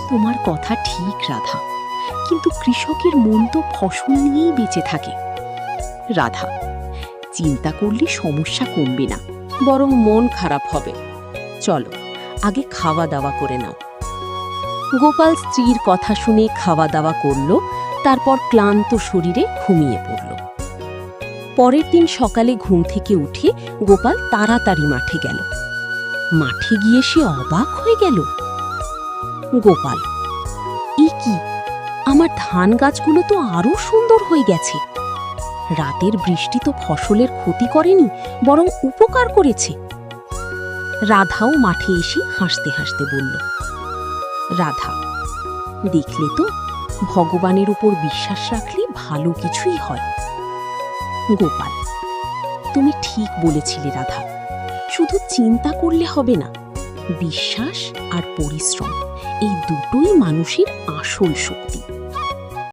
তোমার কথা ঠিক রাধা, কিন্তু কৃষকের মন তো ফসল নিয়েই বেঁচে থাকে। রাধা, চিন্তা করলে সমস্যা কমবে না, বরং মন খারাপ হবে। চলো আগে খাওয়া দাওয়া করে নাও। গোপাল স্ত্রীর কথা শুনে খাওয়া দাওয়া করল, তারপর ক্লান্ত শরীরে ঘুমিয়ে পড়ল। পরের দিন সকালে ঘুম থেকে উঠে গোপাল তাড়াতাড়ি মাঠে গেল। মাঠে গিয়ে সে অবাক হয়ে গেল। গোপাল, এ কি, আমার ধান গাছগুলো তো আরো সুন্দর হয়ে গেছে। রাতের বৃষ্টি তো ফসলের ক্ষতি করেনি, বরং উপকার করেছে। রাধাও মাঠে এসে হাসতে হাসতে বলল, রাধা, দেখলে তো, ভগবানের উপর বিশ্বাস রাখলে ভালো কিছুই হয়। গোপাল, তুমি ঠিক বলেছিলে রাধা, শুধু চিন্তা করলে হবে না, বিশ্বাস আর পরিশ্রম এই দুটোই মানুষের আসল শক্তি।